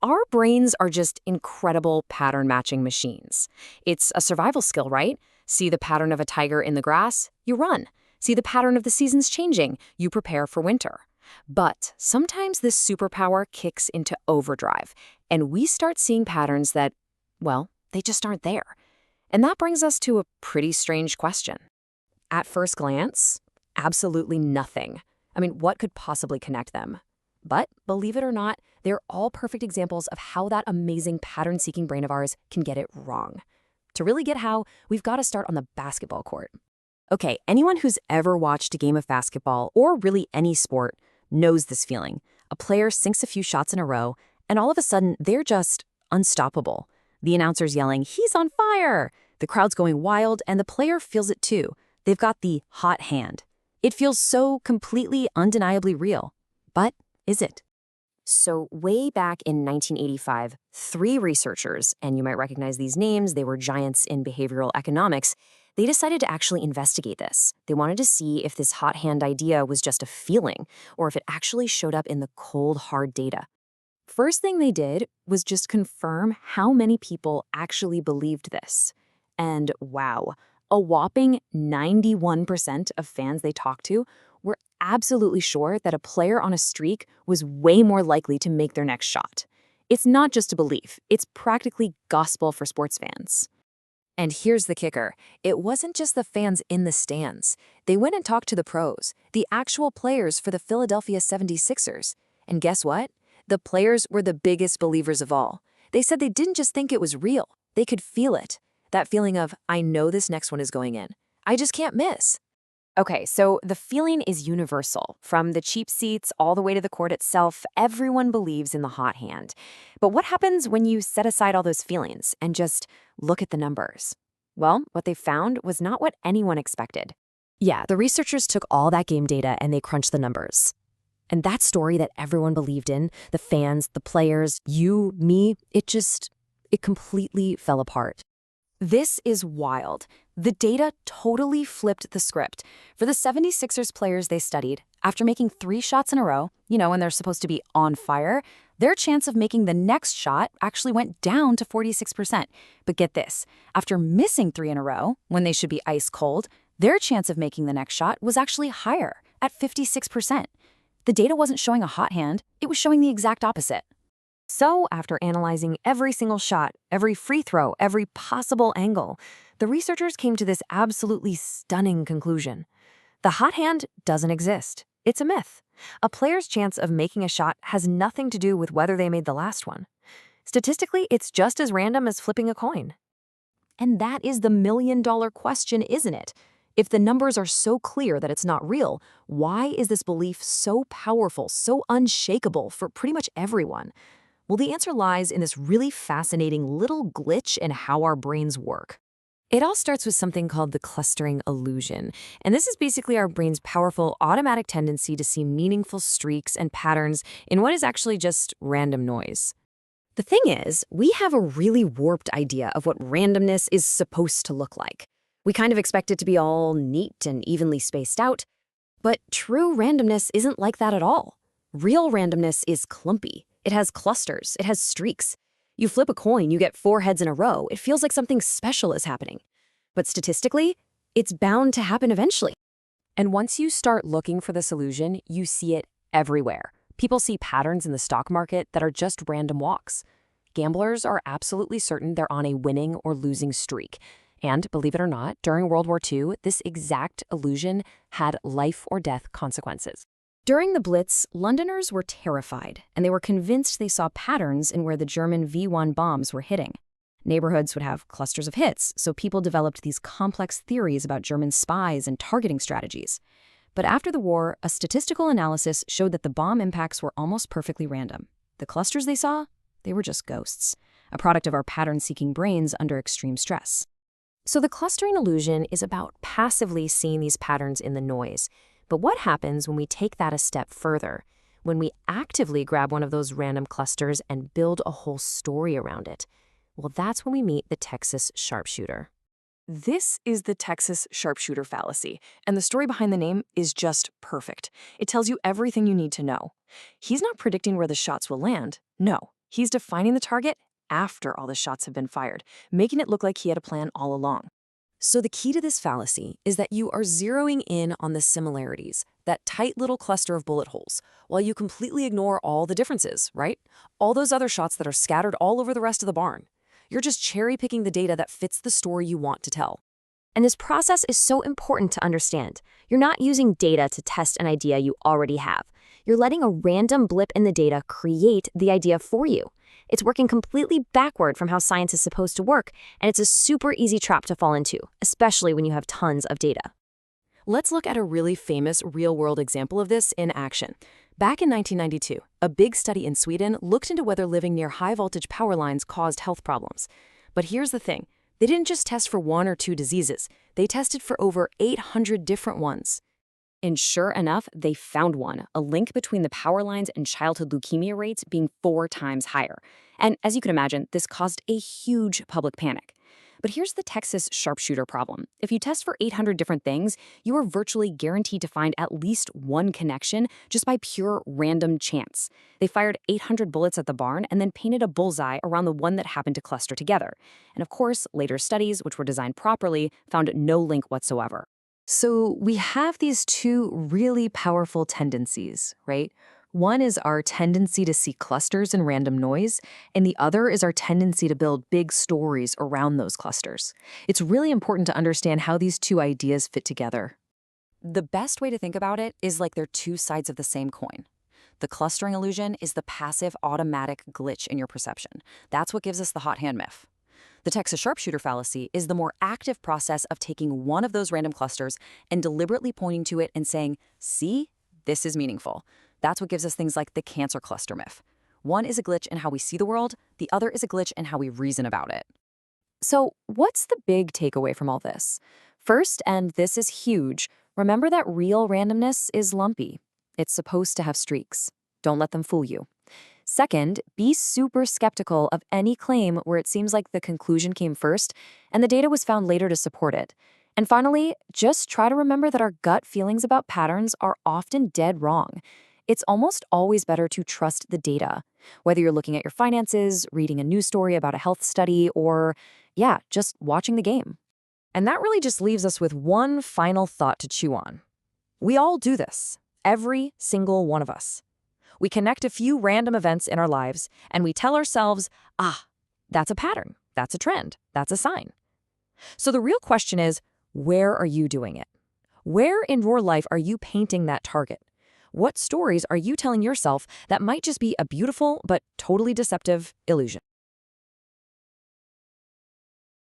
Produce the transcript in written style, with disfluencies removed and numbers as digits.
Our brains are just incredible pattern matching machines. It's a survival skill, right? See the pattern of a tiger in the grass, you run. See the pattern of the seasons changing, you prepare for winter. But sometimes this superpower kicks into overdrive, and we start seeing patterns that, well, they just aren't there. And that brings us to a pretty strange question. At first glance, absolutely nothing. I mean, what could possibly connect them? But believe it or not, they're all perfect examples of how that amazing pattern-seeking brain of ours can get it wrong. To really get how, we've got to start on the basketball court. Okay, anyone who's ever watched a game of basketball, or really any sport, knows this feeling. A player sinks a few shots in a row, and all of a sudden, they're just unstoppable. The announcer's yelling, "He's on fire!" The crowd's going wild, and the player feels it too. They've got the hot hand. It feels so completely, undeniably real. But is it? So way back in 1985, 3 researchers, and you might recognize these names, they were giants in behavioral economics, they decided to actually investigate this. They wanted to see if this hot hand idea was just a feeling, or if it actually showed up in the cold, hard data. First thing they did was just confirm how many people actually believed this. And wow, a whopping 91% of fans they talked to were absolutely sure that a player on a streak was way more likely to make their next shot. It's not just a belief, it's practically gospel for sports fans. And here's the kicker. It wasn't just the fans in the stands. They went and talked to the pros, the actual players for the Philadelphia 76ers. And guess what? The players were the biggest believers of all. They said they didn't just think it was real, they could feel it. That feeling of, I know this next one is going in. I just can't miss. Okay, so the feeling is universal. From the cheap seats all the way to the court itself, everyone believes in the hot hand. But what happens when you set aside all those feelings and just look at the numbers? Well, what they found was not what anyone expected. Yeah, the researchers took all that game data and they crunched the numbers. And that story that everyone believed in, the fans, the players, you, me, it completely fell apart. This is wild. The data totally flipped the script. For the 76ers players they studied, after making 3 shots in a row, when they're supposed to be on fire, their chance of making the next shot actually went down to 46%. But get this, after missing 3 in a row, when they should be ice cold, their chance of making the next shot was actually higher, at 56%. The data wasn't showing a hot hand, it was showing the exact opposite. So, after analyzing every single shot, every free throw, every possible angle, the researchers came to this absolutely stunning conclusion. The hot hand doesn't exist. It's a myth. A player's chance of making a shot has nothing to do with whether they made the last one. Statistically, it's just as random as flipping a coin. And that is the million-dollar question, isn't it? If the numbers are so clear that it's not real, why is this belief so powerful, so unshakable for pretty much everyone? Well, the answer lies in this really fascinating little glitch in how our brains work. It all starts with something called the clustering illusion. And this is basically our brain's powerful automatic tendency to see meaningful streaks and patterns in what is actually just random noise. The thing is, we have a really warped idea of what randomness is supposed to look like. We kind of expect it to be all neat and evenly spaced out. But true randomness isn't like that at all. Real randomness is clumpy. It has clusters, it has streaks. You flip a coin, you get 4 heads in a row. It feels like something special is happening. But statistically, it's bound to happen eventually. And once you start looking for this illusion, you see it everywhere. People see patterns in the stock market that are just random walks. Gamblers are absolutely certain they're on a winning or losing streak. And believe it or not, during World War II, this exact illusion had life or death consequences. During the Blitz, Londoners were terrified, and they were convinced they saw patterns in where the German V-1 bombs were hitting. Neighborhoods would have clusters of hits, so people developed these complex theories about German spies and targeting strategies. But after the war, a statistical analysis showed that the bomb impacts were almost perfectly random. The clusters they saw, they were just ghosts, a product of our pattern-seeking brains under extreme stress. So the clustering illusion is about passively seeing these patterns in the noise. But what happens when we take that a step further, when we actively grab one of those random clusters and build a whole story around it? Well, that's when we meet the Texas sharpshooter. This is the Texas sharpshooter fallacy, and the story behind the name is just perfect. It tells you everything you need to know. He's not predicting where the shots will land. No, he's defining the target after all the shots have been fired, making it look like he had a plan all along. So the key to this fallacy is that you are zeroing in on the similarities, that tight little cluster of bullet holes, while you completely ignore all the differences, right? All those other shots that are scattered all over the rest of the barn. You're just cherry-picking the data that fits the story you want to tell. And this process is so important to understand. You're not using data to test an idea you already have. You're letting a random blip in the data create the idea for you. It's working completely backward from how science is supposed to work, and it's a super easy trap to fall into, especially when you have tons of data. Let's look at a really famous real-world example of this in action. Back in 1992, a big study in Sweden looked into whether living near high-voltage power lines caused health problems. But here's the thing. They didn't just test for 1 or 2 diseases. They tested for over 800 different ones. And sure enough, they found one, a link between the power lines and childhood leukemia rates being 4 times higher. And as you can imagine, this caused a huge public panic. But here's the Texas sharpshooter problem. If you test for 800 different things, you are virtually guaranteed to find at least one connection just by pure random chance. They fired 800 bullets at the barn and then painted a bullseye around the one that happened to cluster together. And of course, later studies, which were designed properly, found no link whatsoever. So we have these two really powerful tendencies, right? One is our tendency to see clusters in random noise, and the other is our tendency to build big stories around those clusters. It's really important to understand how these two ideas fit together. The best way to think about it is like they're two sides of the same coin. The clustering illusion is the passive, automatic glitch in your perception. That's what gives us the hot hand myth. The Texas sharpshooter fallacy is the more active process of taking one of those random clusters and deliberately pointing to it and saying, see, this is meaningful. That's what gives us things like the cancer cluster myth. One is a glitch in how we see the world, the other is a glitch in how we reason about it. So what's the big takeaway from all this? First, and this is huge, remember that real randomness is lumpy. It's supposed to have streaks. Don't let them fool you. Second, be super skeptical of any claim where it seems like the conclusion came first and the data was found later to support it. And finally, just try to remember that our gut feelings about patterns are often dead wrong. It's almost always better to trust the data, whether you're looking at your finances, reading a news story about a health study, or, just watching the game. And that really just leaves us with one final thought to chew on. We all do this, every single one of us. We connect a few random events in our lives, and we tell ourselves, that's a pattern, that's a trend, that's a sign. So the real question is, where are you doing it? Where in your life are you painting that target? What stories are you telling yourself that might just be a beautiful but totally deceptive illusion?